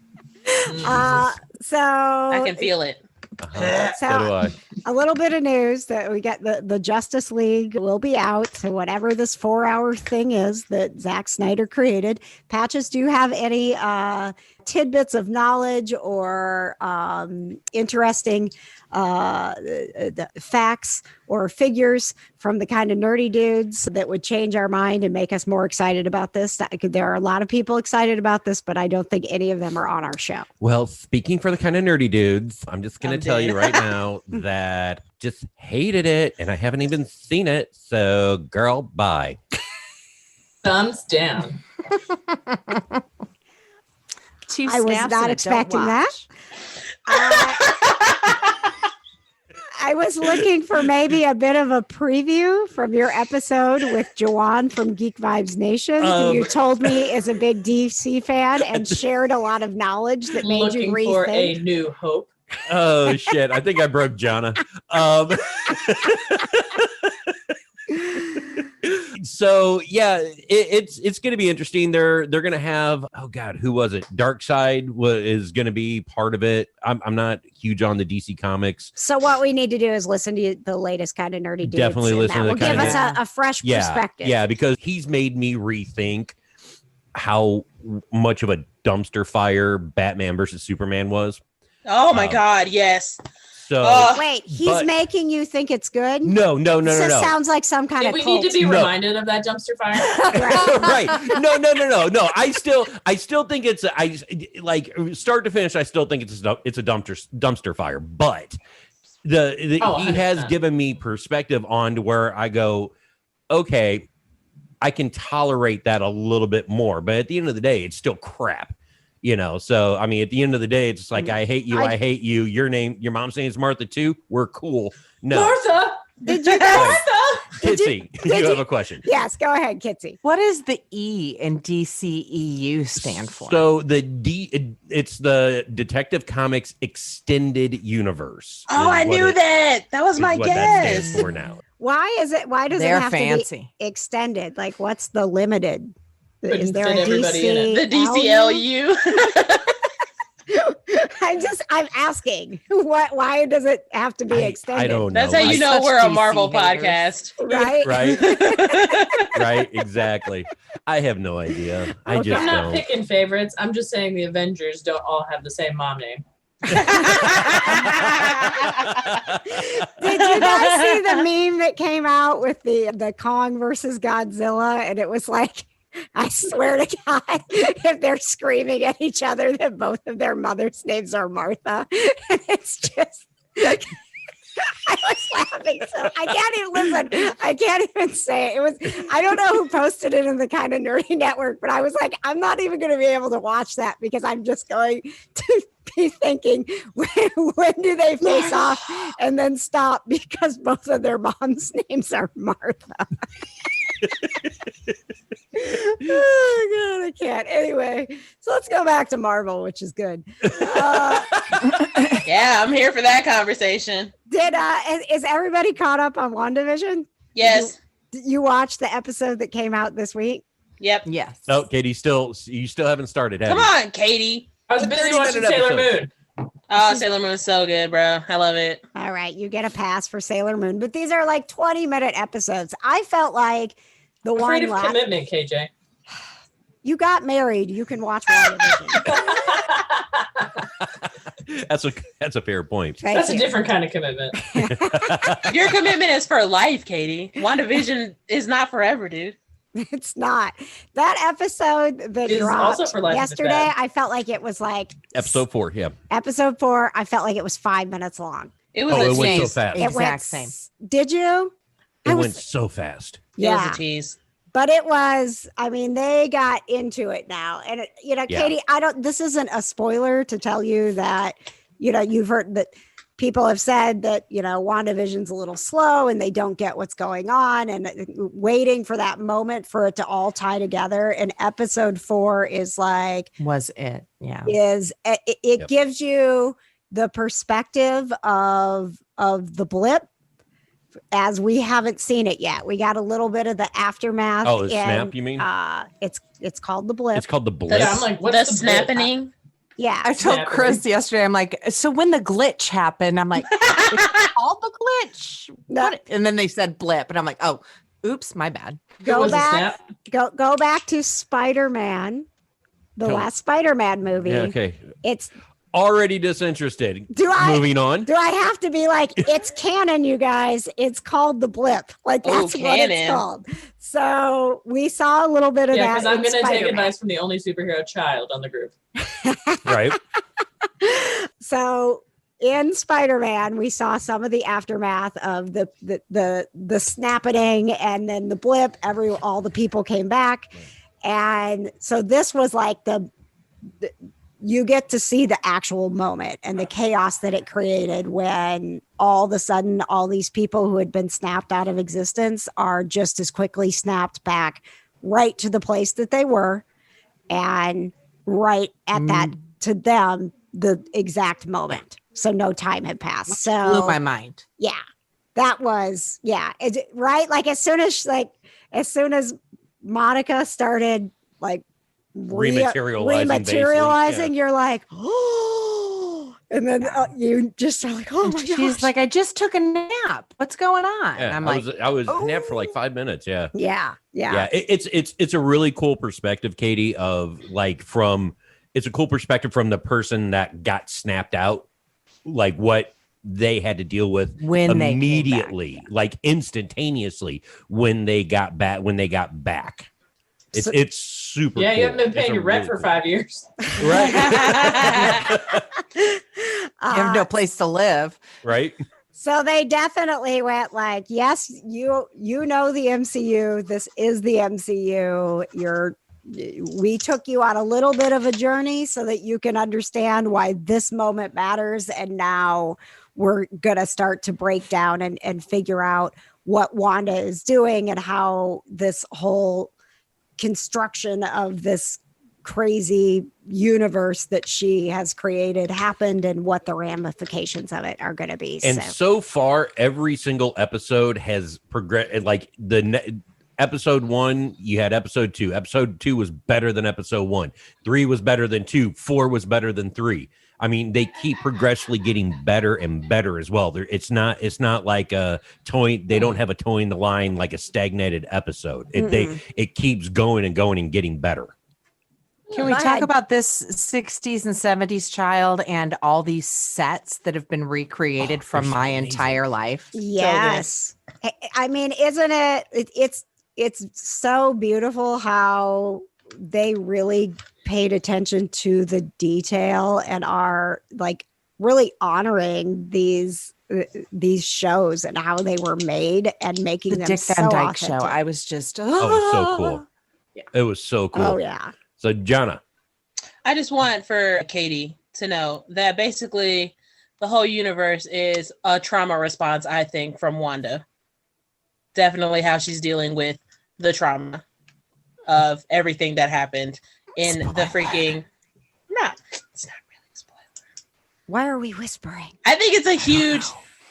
So I can feel it. Uh-huh. So do I. a little bit of news that we got the Justice League will be out. So whatever this 4-hour thing is that Zack Snyder created. Patches, do you have any tidbits of knowledge or interesting facts or figures from the kind of nerdy dudes that would change our mind and make us more excited about this. There are a lot of people excited about this, but I don't think any of them are on our show. Well, speaking for the kind of nerdy dudes, I'm just going to tell you right now that just hated it and I haven't even seen it. So, girl, bye. Thumbs down. I was not expecting that. I was looking for maybe a bit of a preview from your episode with Joanne from Geek Vibes Nation, who you told me is a big DC fan and shared a lot of knowledge that made you Looking rethink. for a new hope. Oh, shit. I think I broke Johna. So yeah, it's going to be interesting. They're going to have, oh God, who was it? Darkseid is going to be part of it. I'm not huge on the DC comics. So what we need to do is listen to the latest kind of nerdy dudes. Definitely and listen that to the will give kind us of- a fresh perspective. Yeah, because he's made me rethink how much of a dumpster fire Batman versus Superman was. Oh my God, yes. So Wait, he's but- making you think it's good? no. This sounds like some kind Did of we cult. need to be No. reminded of that dumpster fire? Right. No. I still think it's like start to finish. I still think it's a dumpster fire. But he has 100%. given me perspective on to where I go, okay, I can tolerate that a little bit more. But at the end of the day, it's still crap. So I mean, at the end of the day, it's just like I hate you, I hate you. Your mom's name is Martha too. We're cool. No, Martha! Did you guys? Martha! Kitsie, you have a question. Yes, go ahead, Kitsie. What does the E in DCEU stand for? So it's the Detective Comics Extended Universe. Oh, is I what knew it- that. That was is my what that guess. stands for now. Why does They're it have to fancy. be extended? Like, what's the limited? Is Couldn't there fit a everybody in it. The DCLU? DCLU. I'm asking. Why does it have to be extended? I don't know. That's how you Like know such we're a DC Marvel haters. podcast. Right? Right? Right, exactly. I have no idea. I Okay. just I'm not don't. picking favorites. I'm just saying the Avengers don't all have the same mom name. Did you guys see the meme that came out with the Kong versus Godzilla? And it was like, I swear to God, if they're screaming at each other that both of their mothers' names are Martha. And it's just, I was laughing. So I can't even listen. I can't even say it. It was, I don't know who posted it in the Kind of Nerdy Network, but I was like, I'm not even going to be able to watch that because I'm just going to be thinking, when do they face off and then stop because both of their moms' names are Martha. Oh God, I can't. Anyway, so let's go back to Marvel, which is good. Yeah, I'm here for that conversation. Is everybody caught up on WandaVision? Yes. Did you watch the episode that came out this week? Yep. Yes. No, Katie, you still haven't started, have Come you? on, Katie. I was busy 30-minute watching Sailor episode. Moon. Oh, Sailor Moon is so good, bro. I love it. All right, you get a pass for Sailor Moon, but these are like 20-minute episodes. I felt like the Afraid one of last. commitment, KJ. You got married. You can watch WandaVision. That's a fair point. Thank That's you. a different kind of commitment. Your commitment is for life, Katie. WandaVision is not forever, dude. It's not. That episode that It is dropped also for life if it's yesterday, bad. I felt like it was like Episode 4, yeah. episode 4. I felt like it was 5 minutes long. It was Oh, a it went so tease. fast. It Exact went same. Did you? It I was- went so fast. It Yeah. was a tease. But it was, I mean, they got into it now. And, Yeah. Katie, this isn't a spoiler to tell you that, you've heard that people have said that, WandaVision's a little slow and they don't get what's going on and waiting for that moment for it to all tie together. And episode 4 is like, Was it? Yeah. it Yep. gives you the perspective of the blip as we haven't seen it yet. We got a little bit of the aftermath. Oh, the and, snap, you mean? It's called the blip. It's called the Blitz. Yeah, I'm like, what's The the blip? snapping. Yeah. I told Snapping. Chris yesterday, I'm like, so when the glitch happened, I'm like, it's called the glitch. No. What? And then they said blip, and I'm like, oh, oops, my bad. It Go was a back. snap. Go back to Spider-Man the Tell- last Spider-Man movie. Yeah, okay. It's Already disinterested. Moving on. Do I have to be like, it's canon, you guys? It's called The Blip. Like, Oh, that's what it's canon. called. So we saw a little bit of Yeah, that. because I'm in going to take Spider-Man. advice from the only superhero child on the group. Right. So in Spider-Man, we saw some of the aftermath of the snapping and then the blip. All the people came back. And so this was like the you get to see the actual moment and the chaos that it created when all of a sudden all these people who had been snapped out of existence are just as quickly snapped back right to the place that they were, and right at that, to them, the exact moment. So no time had passed. So Blew my mind. yeah, that was, yeah. Right. Like as soon as Monica started like rematerializing, you're like, oh, and then you just are like, oh my She's gosh. like, I just took a nap. What's going on? Yeah, I'm I was napped for like 5 minutes. Yeah. yeah. It's a really cool perspective, Katie, of like it's a cool perspective from the person that got snapped out, like what they had to deal with When they came immediately, like instantaneously when they got back. It's super Yeah, cool. you haven't been paying It's your rent really for cool. 5 years. Right. You have no place to live. Right. So they definitely went like, yes, you know the MCU. This is the MCU. We took you on a little bit of a journey so that you can understand why this moment matters. And now we're going to start to break down and figure out what Wanda is doing and how this whole construction of this crazy universe that she has created happened and what the ramifications of it are going to be. And so far, every single episode has progressed. Like episode 1, you had episode 2. Episode 2 was better than episode 1. 3 was better than 2. 4 was better than 3. I mean, they keep progressively getting better and better as well. It's not like a toy. They don't have a toy in the line like a stagnated episode. It keeps going and going and getting better. Can we talk about this 60s and 70s child and all these sets that have been recreated from my entire life? Yes. I mean, isn't it? It's so beautiful how they really paid attention to the detail and are like really honoring these shows and how they were made and making The them Dick so Van Dyke Show. authentic. I was just, Oh, it was so cool. Yeah. It was so cool. Oh yeah. So, Johna. I just want for Katie to know that basically the whole universe is a trauma response, I think, from Wanda. Definitely how she's dealing with the trauma of everything that happened in the freaking... No, it's not really a spoiler. Why are we whispering? I think it's a huge...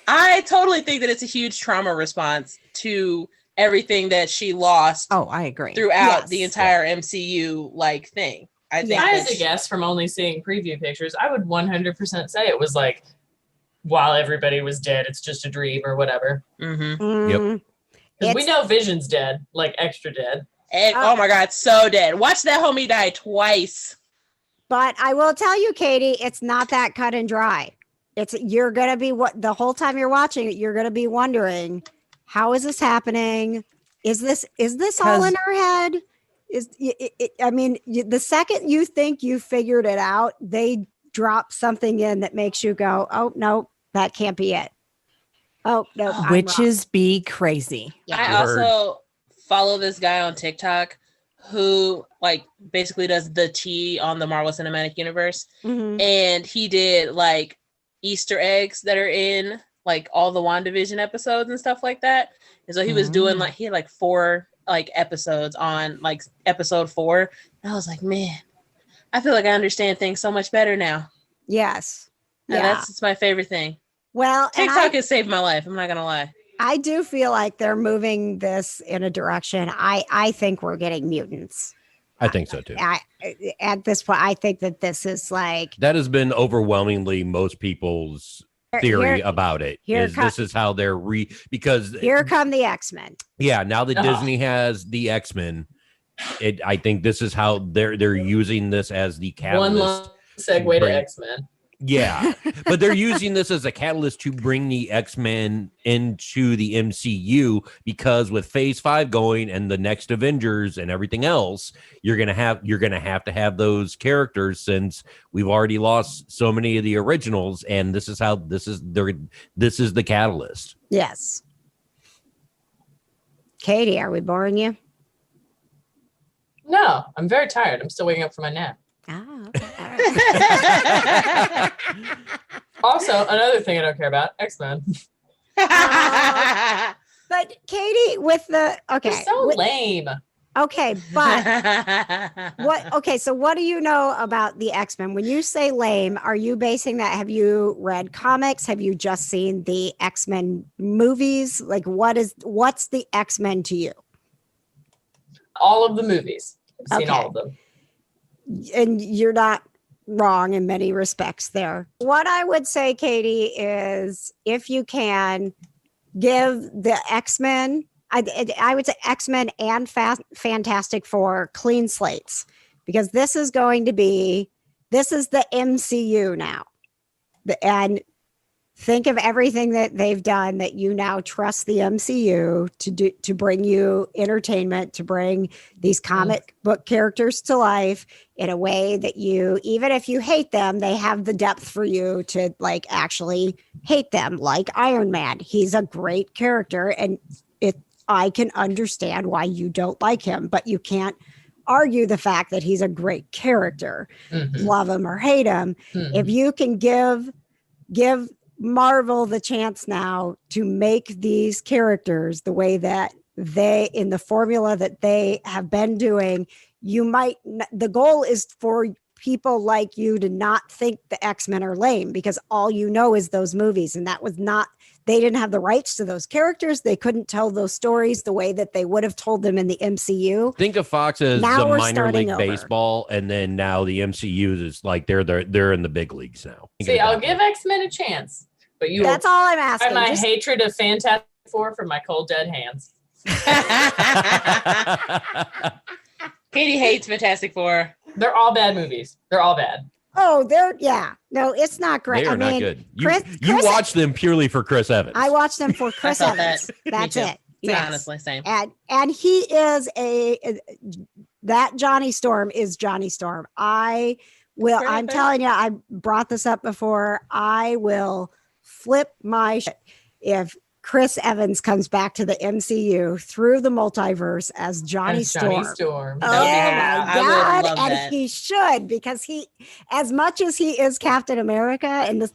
I totally think that it's a huge trauma response to everything that she lost oh, I agree. throughout Yes. the entire MCU like thing. I think Yeah. I that had to guess from only seeing preview pictures, I would 100% say it was like, while everybody was dead, it's just a dream or whatever. Mhm. Because we It's- know Vision's dead, like extra dead. And oh my God, so dead. Watch that homie die twice. But I will tell you, Katie, it's not that cut and dry. You're gonna be the whole time you're watching it, you're gonna be wondering, how is this happening? Is this all in her head? The second you think you figured it out, they drop something in that makes you go, oh no, that can't be it. Oh no, I'm wrong. Witches be crazy. I also follow this guy on TikTok who like basically does the tea on the Marvel Cinematic Universe. Mhm. And he did like Easter eggs that are in like all the WandaVision episodes and stuff like that. And so he was doing like, he had like 4 like episodes on like episode 4. And I was like, man, I feel like I understand things so much better now. Yes. And Yeah. that's my favorite thing. Well, and TikTok has saved my life. I'm not gonna lie. I do feel like they're moving this in a direction. I think we're getting mutants. I think so too. At this point, I think that this is like That has been overwhelmingly most people's theory here- about it. here Is co- this is how they're because here come the X-Men. yeah, now that Ugh. Disney has the X-Men, I think this is how they're using this as the One catalyst. long segue to bring- X-Men. Yeah, but they're using this as a catalyst to bring the X-Men into the MCU, because with Phase 5 going and the next Avengers and everything else, you're gonna have to have those characters, since we've already lost so many of the originals, and this is the catalyst. Yes. Katie, are we boring you? No, I'm very tired. I'm still waking up from my nap. Oh, okay. All right. Also, another thing I don't care about, X-Men. But Katie, with the okay, They're so lame. okay, but what? Okay, so what do you know about the X-Men? When you say lame, are you basing that? Have you read comics? Have you just seen the X-Men movies? Like, what's the X-Men to you? All of the movies. I've seen Okay. all of them. And you're not wrong in many respects there. What I would say, Katie, is if you can give the X-Men, I would say X-Men and Fantastic Four clean slates, because this is the MCU now. And think of everything that they've done that you now trust the MCU to bring you entertainment, to bring these comic book characters to life in a way that you, even if you hate them, they have the depth for you to like actually hate them. Like Iron Man, he's a great character, and I can understand why you don't like him, but you can't argue the fact that he's a great character. Love him or hate him. If you can give Marvel the chance now to make these characters the way that they, in the formula that they have been doing, the goal is for people like you to not think the X-Men are lame, because all you know is those movies, and they didn't have the rights to those characters. They couldn't tell those stories the way that they would have told them in the MCU. Think of Fox as Now the we're minor starting league over. baseball, and then now the MCU is like they're in the big leagues now. Think of See, it I'll that give way. X-Men a chance, but you That's will all I'm try asking. my Just- hatred of Fantastic Four from my cold dead hands. Katie hates Fantastic Four. They're all bad movies. They're all bad. no, it's not great. They are I not mean, good. Chris watch them purely for Chris Evans. I watched them for Chris felt Evans. that. That's Me too. it. Yes. Honestly, same. And he is that Johnny Storm is Johnny Storm. I'm telling you, I brought this up before. I will flip my shit if Chris Evans comes back to the MCU through the multiverse as Johnny As Storm. Johnny Storm. Oh That would be my hilarious. I would God. love And that. he should, because he, as much as he is Captain America, and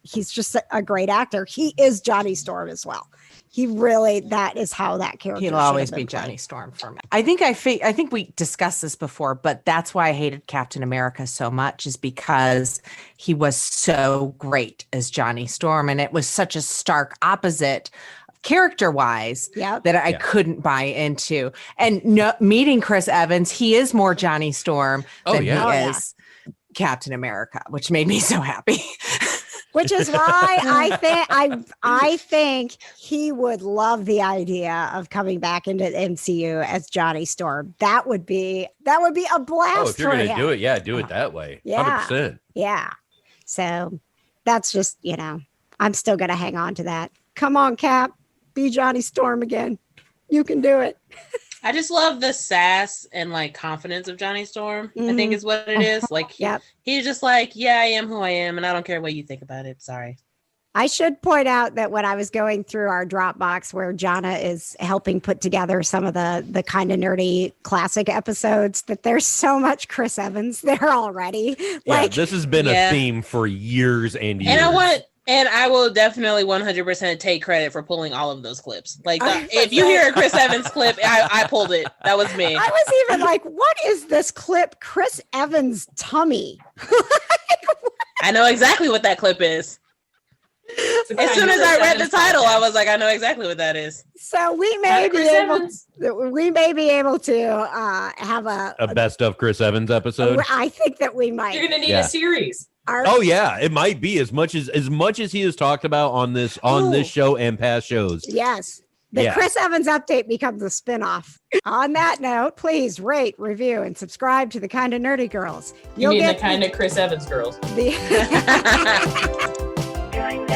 he's just a great actor, he is Johnny Storm as well. That is how that character He'll should have always been be played. Johnny Storm for me. I think we discussed this before, but that's why I hated Captain America so much, is because he was so great as Johnny Storm, and it was such a stark opposite character-wise Yep. that I couldn't buy into. And meeting Chris Evans, he is more Johnny Storm than he is Captain America, which made me so happy. Which is why I think he would love the idea of coming back into the MCU as Johnny Storm. That would be a blast. Oh, if you're for going to him. do it, do it that way. Yeah. 100%. Yeah. So that's just, I'm still going to hang on to that. Come on, Cap, be Johnny Storm again. You can do it. I just love the sass and like confidence of Johnny Storm. I think is what it is. Like he's just like, yeah, I am who I am, and I don't care what you think about it. Sorry. I should point out that when I was going through our Dropbox, where Johna is helping put together some of the kind of nerdy classic episodes, that there's so much Chris Evans there already. Yeah, this has been a theme for years and years. And I will definitely 100% take credit for pulling all of those clips. Like, if you hear a Chris Evans clip, I pulled it. That was me. I was even like, what is this clip? Chris Evans' tummy. I know exactly what that clip is. As soon as I read the title, I was like, I know exactly what that is. So we may be able to have a best of Chris Evans episode. I think that we might. You're going to need a series. It might be as much as he has talked about on this show and past shows. Yes. The Yeah. Chris Evans update becomes a spinoff. On that note, please rate, review, and subscribe to the Kind of Nerdy Girls. You mean the kind of Chris Evans girls? the Join the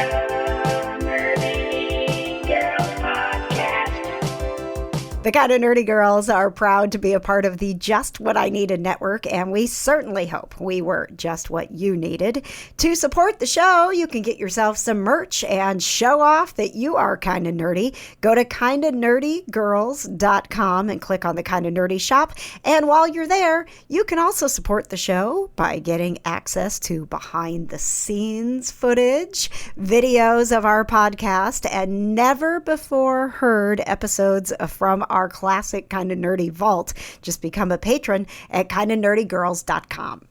Nerdy Girls Podcast. The Kind of Nerdy Girls are proud to be a part of the Just What I Needed network, and we certainly hope we were just what you needed. To support the show, you can get yourself some merch and show off that you are kind of nerdy. Go to kindofnerdygirls.com and click on the Kind of Nerdy shop. And while you're there, you can also support the show by getting access to behind the scenes footage, videos of our podcast, and never before heard episodes from our classic Kind of Nerdy vault. Just become a patron at kindofnerdygirls.com.